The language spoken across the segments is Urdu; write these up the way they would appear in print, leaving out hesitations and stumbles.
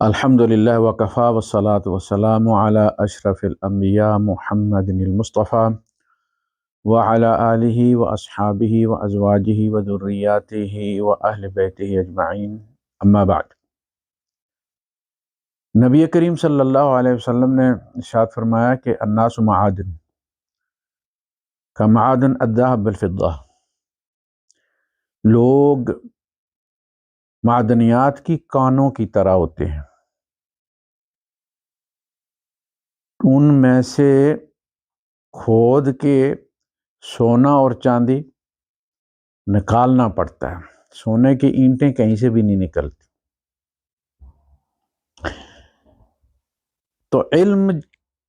الحمدللہ وکفا والصلاة والسلام علی اشرف الانبیاء محمد المصطفیٰ وعلی آلہ واصحابہ وازواجہ وذریاتہ واہل بیتہ اجمعین، اما بعد۔ نبی کریم صلی اللہ علیہ وسلم نے ارشاد فرمایا کہ الناس معادن کمعادن الذهب والفضہ، لوگ معدنیات کی کانوں کی طرح ہوتے ہیں، ان میں سے کھود کے سونا اور چاندی نکالنا پڑتا ہے، سونے کی اینٹیں کہیں سے بھی نہیں نکلتی۔ تو علم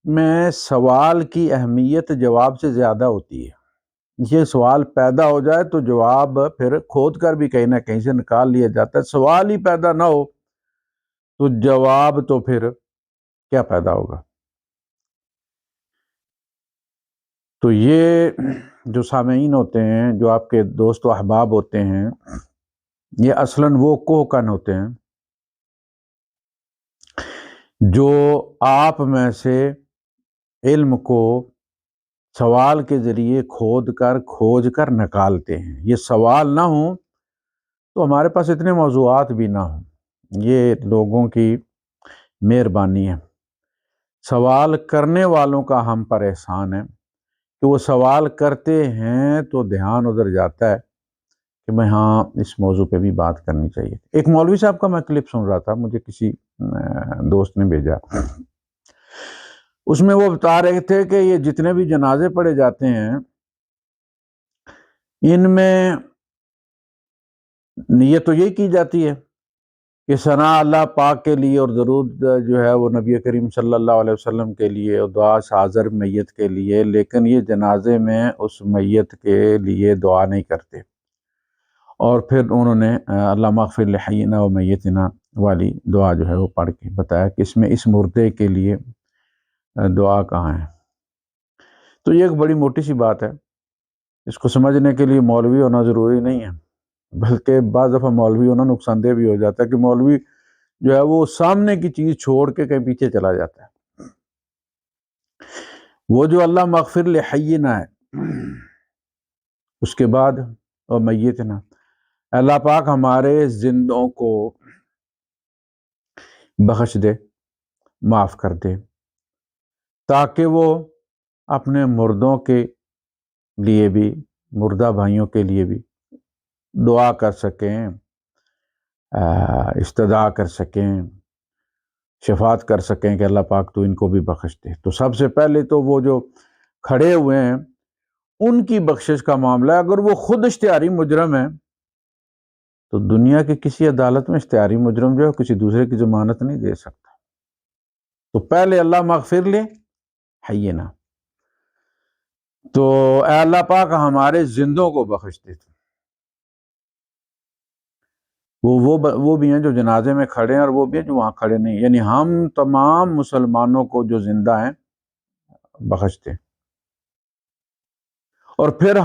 میں سوال کی اہمیت جواب سے زیادہ ہوتی ہے۔ یہ سوال پیدا ہو جائے تو جواب پھر کھود کر بھی کہیں نہ کہیں سے نکال لیا جاتا ہے، سوال ہی پیدا نہ ہو تو جواب تو پھر کیا پیدا ہوگا۔ تو یہ جو سامعین ہوتے ہیں، جو آپ کے دوست و احباب ہوتے ہیں، یہ اصلاً وہ کوہکن ہوتے ہیں جو آپ میں سے علم کو سوال کے ذریعے کھوج کر نکالتے ہیں۔ یہ سوال نہ ہوں تو ہمارے پاس اتنے موضوعات بھی نہ ہوں، یہ لوگوں کی مہربانی ہے۔ سوال کرنے والوں کا ہم پر احسان ہے کہ وہ سوال کرتے ہیں تو دھیان ادھر جاتا ہے کہ میں ہاں اس موضوع پہ بھی بات کرنی چاہیے۔ ایک مولوی صاحب کا میں کلپ سن رہا تھا، مجھے کسی دوست نے بھیجا، اس میں وہ بتا رہے تھے کہ یہ جتنے بھی جنازے پڑھے جاتے ہیں ان میں نیت تو یہی کی جاتی ہے کہ ثنا اللہ پاک کے لیے اور درود جو ہے وہ نبی کریم صلی اللہ علیہ وسلم کے لیے اور دعا حاضر میت کے لیے، لیکن یہ جنازے میں اس میت کے لیے دعا نہیں کرتے۔ اور پھر انہوں نے اللہم اغفر لحینا و میتنا والی دعا جو ہے وہ پڑھ کے بتایا کہ اس میں اس مردے کے لیے دعا کہاں ہے۔ تو یہ ایک بڑی موٹی سی بات ہے، اس کو سمجھنے کے لیے مولوی ہونا ضروری نہیں ہے، بلکہ بعض دفعہ مولوی ہونا نقصان دہ بھی ہو جاتا ہے کہ مولوی جو ہے وہ سامنے کی چیز چھوڑ کے کہیں پیچھے چلا جاتا ہے۔ وہ جو اللہم اغفر لحینا ہے، اس کے بعد اور میتنا، اللہ پاک ہمارے زندوں کو بخش دے، معاف کر دے، تاکہ وہ اپنے مردوں کے لیے بھی، مردہ بھائیوں کے لیے بھی دعا کر سکیں، استدعا کر سکیں، شفاعت کر سکیں کہ اللہ پاک تو ان کو بھی بخش دے۔ تو سب سے پہلے تو وہ جو کھڑے ہوئے ہیں ان کی بخشش کا معاملہ ہے۔ اگر وہ خود اشتہاری مجرم ہے تو دنیا کی کسی عدالت میں اشتہاری مجرم جو ہے کسی دوسرے کی ضمانت نہیں دے سکتا۔ تو پہلے اللہ مغفر لے حینا، تو اے اللہ پاک ہمارے زندوں کو بخش دے۔ وہ بھی ہیں جو جنازے میں کھڑے ہیں اور وہ بھی ہیں جو وہاں کھڑے نہیں، یعنی ہم تمام مسلمانوں کو جو زندہ ہیں بخش دے، اور پھر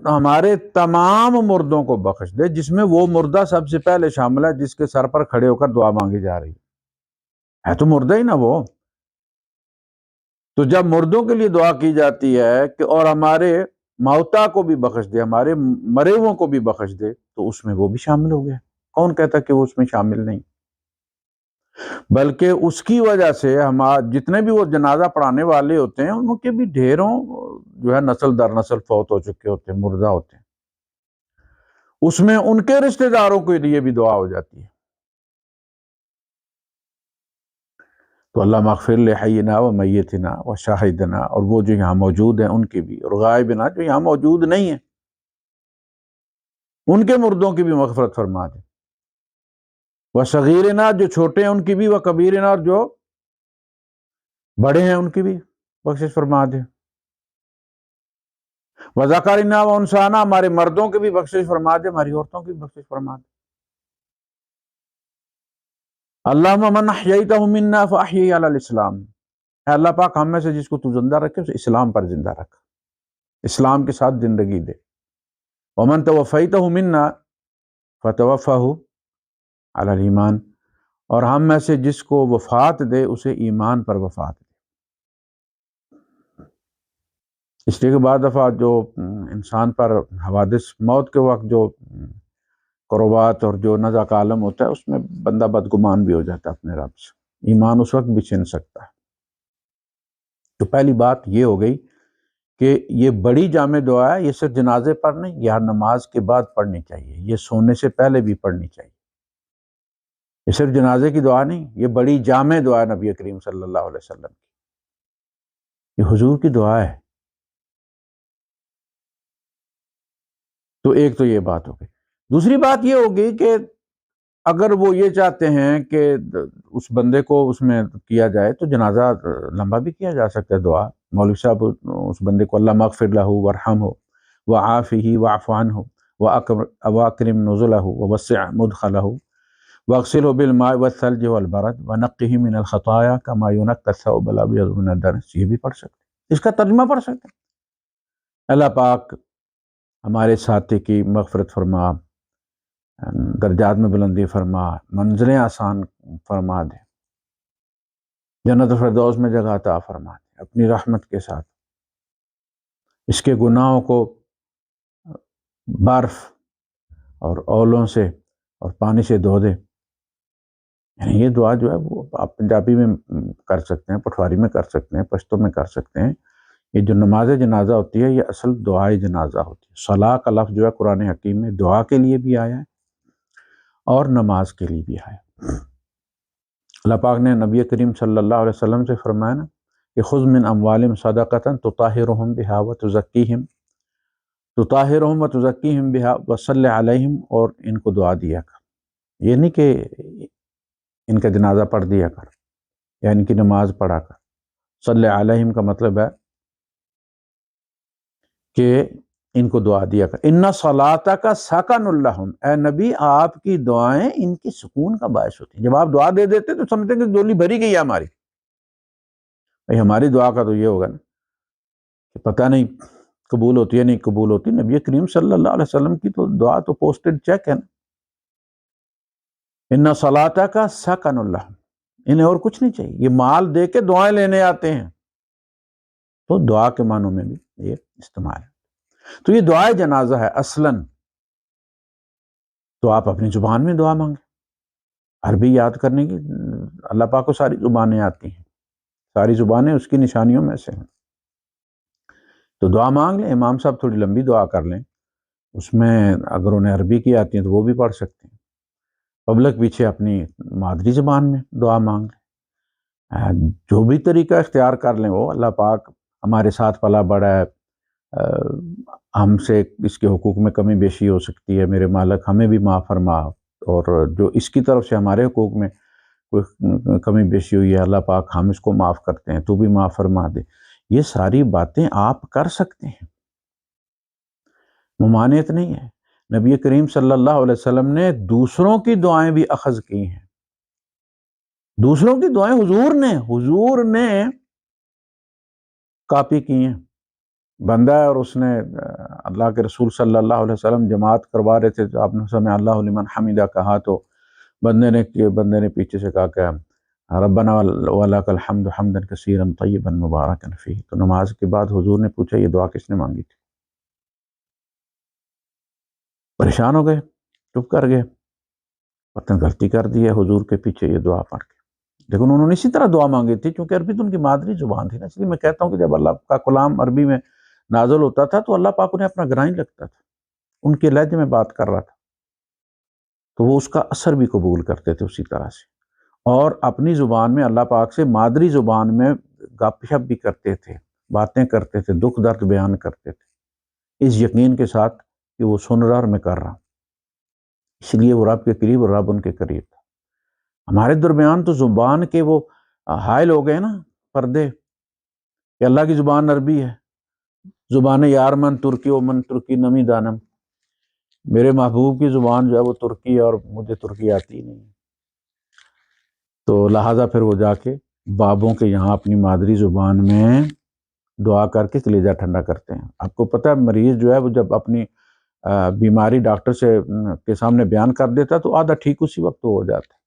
ہمارے تمام مردوں کو بخش دے، جس میں وہ مردہ سب سے پہلے شامل ہے جس کے سر پر کھڑے ہو کر دعا مانگی جا رہی ہے تو مردہ ہی نا وہ۔ تو جب مردوں کے لیے دعا کی جاتی ہے کہ اور ہمارے موتا کو بھی بخش دے، ہمارے مرے ہوئوں کو بھی بخش دے، تو اس میں وہ بھی شامل ہو گیا۔ کون کہتا کہ وہ اس میں شامل نہیں؟ بلکہ اس کی وجہ سے جتنے بھی وہ جنازہ پڑھانے والے ہوتے ہیں ان کے بھی ڈھیروں جو ہے نسل در نسل فوت ہو چکے ہوتے ہیں، مردہ ہوتے ہیں، اس میں ان کے رشتہ داروں کے لیے بھی دعا ہو جاتی ہے۔ تو اللہ مغفر لحینا و میتنا و شاہدنا، اور وہ جو یہاں موجود ہیں ان کی بھی، اور غائبنا جو یہاں موجود نہیں ہیں ان کے مردوں کی بھی مغفرت فرما دے، و صغیرنا جو چھوٹے ہیں ان کی بھی، و کبیرنا اور جو بڑے ہیں ان کی بھی بخشش فرما دے، و ذکرنا و انثانا ہمارے مردوں کی بھی بخشش فرما دے، ہماری عورتوں کی بھی بخشش فرما دے۔ اللہم من احییتہ منا فاحیہ علی الاسلام، اے اللہ پاک ہم میں سے جس کو تو زندہ رکھے اسے اسلام پر زندہ رکھ، اسلام کے ساتھ زندگی دے۔ ومن توفیتہ منا فتوفہ علی الایمان، اور ہم میں سے جس کو وفات دے اسے ایمان پر وفات دے۔ اس لیے کہ بعض دفعہ جو انسان پر حوادث موت کے وقت جو قربات اور جو نزع کا عالم ہوتا ہے اس میں بندہ بدگمان بھی ہو جاتا ہے اپنے رب سے، ایمان اس وقت بھی چھن سکتا ہے۔ تو پہلی بات یہ ہو گئی کہ یہ بڑی جامع دعا ہے، یہ صرف جنازے پر نہیں، یہ نماز کے بعد پڑھنی چاہیے، یہ سونے سے پہلے بھی پڑھنی چاہیے۔ یہ صرف جنازے کی دعا نہیں، یہ بڑی جامع دعا ہے نبی کریم صلی اللہ علیہ وسلم کی، یہ حضور کی دعا ہے۔ تو ایک تو یہ بات ہو گئی۔ دوسری بات یہ ہوگی کہ اگر وہ یہ چاہتے ہیں کہ اس بندے کو اس میں کیا جائے تو جنازہ لمبا بھی کیا جا سکتا ہے دعا۔ مولوی صاحب اس بندے کو اللہ مغفر لہ وارحمہ وعافہ واعف عنہ واکرم نزلہ ووسع مدخلہ واغسلہ بالماء والثلج والبرد ونقہ من الخطایا کما ینقی الثوب الابیض من الدنس۔ یہ بھی پڑھ سکتے ہیں، اس کا ترجمہ پڑھ سکتے ہیں۔ اللہ پاک ہمارے ساتھی کی مغفرت فرما، درجات میں بلندی فرما، منزلیں آسان فرما دے، جنت الفردوس میں جگہ عطا فرما دے اپنی رحمت کے ساتھ، اس کے گناہوں کو برف اور اولوں سے اور پانی سے دھو دے۔ یعنی یہ دعا جو ہے وہ آپ پنجابی میں کر سکتے ہیں، پٹھواری میں کر سکتے ہیں، پشتو میں کر سکتے ہیں۔ یہ جو نماز جنازہ ہوتی ہے یہ اصل دعائے جنازہ ہوتی ہے۔ صلاح کا لفظ جو ہے قرآن حکیم میں دعا کے لیے بھی آیا ہے اور نماز کے لیے بھی آیا۔ اللہ پاک نے نبی کریم صلی اللہ علیہ وسلم سے فرمایا نا کہ خذ من اموالہم صدقۃ تطہرہم بہا وتزکیہم بہا وصلی علیہم، اور ان کو دعا دیا کر۔ یہ نہیں کہ ان کا جنازہ پڑھ دیا کر یا ان کی نماز پڑھا کر۔ صلی علیہم کا مطلب ہے کہ ان کو دعا دیا کر۔ ان صلاتک سکن لہم، اے نبی آپ کی دعائیں ان کی سکون کا باعث ہوتی ہیں۔ جب آپ دعا دے دیتے تو سمجھتے ہیں کہ جولی بھری گئی ہے ہماری۔ بھئی ہماری دعا کا تو یہ ہوگا نا کہ پتہ نہیں قبول ہوتی ہے نہیں قبول ہوتی، نبی کریم صلی اللہ علیہ وسلم کی تو دعا تو پوسٹڈ چیک ہے نا۔ ان صلاتک سکن لہم، انہیں اور کچھ نہیں چاہیے، یہ مال دے کے دعائیں لینے آتے ہیں، تو دعا کے معنوں میں بھی یہ استعمال ہے۔ تو یہ دعائے جنازہ ہے اصلاً۔ تو آپ اپنی زبان میں دعا مانگیں، عربی یاد کرنے کی اللہ پاک کو ساری زبانیں آتی ہیں، ساری زبانیں اس کی نشانیوں میں سے ہیں۔ تو دعا مانگ لیں، امام صاحب تھوڑی لمبی دعا کر لیں، اس میں اگر انہیں عربی کی آتی ہیں تو وہ بھی پڑھ سکتے ہیں۔ پبلک پیچھے اپنی مادری زبان میں دعا مانگ لیں، جو بھی طریقہ اختیار کر لیں وہ۔ اللہ پاک ہمارے ساتھ پلا بڑا ہے، ہم سے اس کے حقوق میں کمی بیشی ہو سکتی ہے، میرے مالک ہمیں بھی معاف فرما، اور جو اس کی طرف سے ہمارے حقوق میں کوئی کمی بیشی ہوئی ہے اللہ پاک ہم اس کو معاف کرتے ہیں، تو بھی معاف فرما دے۔ یہ ساری باتیں آپ کر سکتے ہیں، ممانعت نہیں ہے۔ نبی کریم صلی اللہ علیہ وسلم نے دوسروں کی دعائیں بھی اخذ کی ہیں، دوسروں کی دعائیں حضور نے کاپی کی ہیں۔ بندہ ہے اور اس نے اللہ کے رسول صلی اللہ علیہ وسلم جماعت کروا رہے تھے تو آپ نے سمع اللہ لمن حمیدہ کہا تو بندے نے پیچھے سے کہا کہ ربنا ولک الحمد حمدا کثیرا طیبا مبارکا فیہ۔ تو نماز کے بعد حضور نے پوچھا یہ دعا کس نے مانگی تھی؟ پریشان ہو گئے، چپ کر گئے، پتہ غلطی کر دی ہے حضور کے پیچھے یہ دعا پڑھ کے۔ لیکن انہوں نے اسی طرح دعا مانگی تھی کیونکہ عربی تو ان کی مادری زبان تھی نا۔ اس لیے میں کہتا ہوں کہ جب اللہ کا کلام عربی میں نازل ہوتا تھا تو اللہ پاک انہیں اپنا گراں لگتا تھا، ان کے لہجے میں بات کر رہا تھا تو وہ اس کا اثر بھی قبول کرتے تھے اسی طرح سے، اور اپنی زبان میں اللہ پاک سے مادری زبان میں گپ شپ بھی کرتے تھے، باتیں کرتے تھے، دکھ درد بیان کرتے تھے، اس یقین کے ساتھ کہ وہ سن رہا اور میں کر رہا ہوں۔ اس لیے وہ رب کے قریب اور رب ان کے قریب تھا۔ ہمارے درمیان تو زبان کے وہ حائل ہو گئے نا پردے کہ اللہ کی زبان عربی ہے، زبان یار من ترکی و من ترکی نمی دانم، میرے محبوب کی زبان جو ہے وہ ترکی ہے اور مجھے ترکی آتی نہیں، تو لہٰذا پھر وہ جا کے بابوں کے یہاں اپنی مادری زبان میں دعا کر کے کلیجہ ٹھنڈا کرتے ہیں۔ آپ کو پتہ ہے مریض جو ہے وہ جب اپنی بیماری ڈاکٹر کے سامنے بیان کر دیتا تو آدھا ٹھیک اسی وقت ہو جاتا ہے،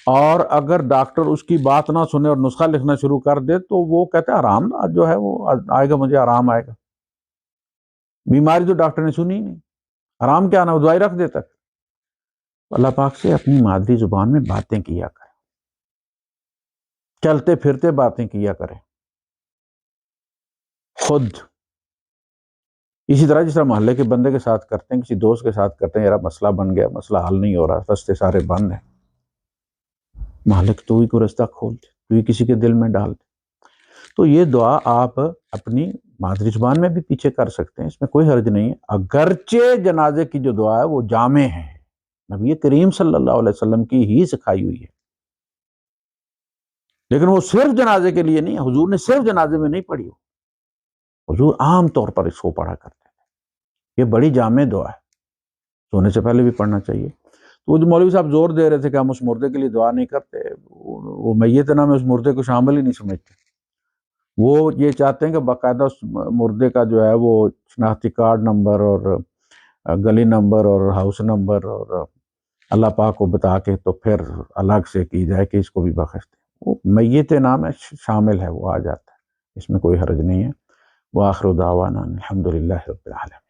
اور اگر ڈاکٹر اس کی بات نہ سنے اور نسخہ لکھنا شروع کر دے تو وہ کہتا ہے آرام جو ہے وہ آئے گا، مجھے آرام آئے گا. بیماری تو ڈاکٹر نے سنی ہی نہیں، آرام کیا آنا، وہ دوائی رکھ دیتا. اللہ پاک سے اپنی مادری زبان میں باتیں کیا کریں، چلتے پھرتے باتیں کیا کریں خود. اسی طرح جس طرح محلے کے بندے کے ساتھ کرتے ہیں، کسی دوست کے ساتھ کرتے ہیں، یار مسئلہ بن گیا، مسئلہ حل نہیں ہو رہا، رستے سارے بند ہیں، مالک تو ہی کو رستہ کھول دے، تو ہی کسی کے دل میں ڈال دے. تو یہ دعا آپ اپنی مادری زبان میں بھی پیچھے کر سکتے ہیں، اس میں کوئی حرج نہیں ہے، اگرچہ جنازے کی جو دعا ہے وہ جامع ہے، نبی کریم صلی اللہ علیہ وسلم کی ہی سکھائی ہوئی ہے، لیکن وہ صرف جنازے کے لیے نہیں ہے. حضور نے صرف جنازے میں نہیں پڑھی، حضور عام طور پر اس کو پڑھا کرتے ہیں. یہ بڑی جامع دعا ہے، سونے سے پہلے بھی پڑھنا چاہیے. تو وہ جو مولوی صاحب زور دے رہے تھے کہ ہم اس مردے کے لیے دعا نہیں کرتے، وہ میت نام اس مردے کو شامل ہی نہیں سمجھتے. وہ یہ چاہتے ہیں کہ باقاعدہ اس مردے کا جو ہے وہ شناختی کارڈ نمبر اور گلی نمبر اور ہاؤس نمبر اور اللہ پاک کو بتا کے تو پھر الگ سے کی جائے کہ اس کو بھی بخش دیں. وہ میت نام ہے، شامل ہے، وہ آ جاتا ہے، اس میں کوئی حرج نہیں ہے. وآخر دعوانا الحمدللہ رب العالمین.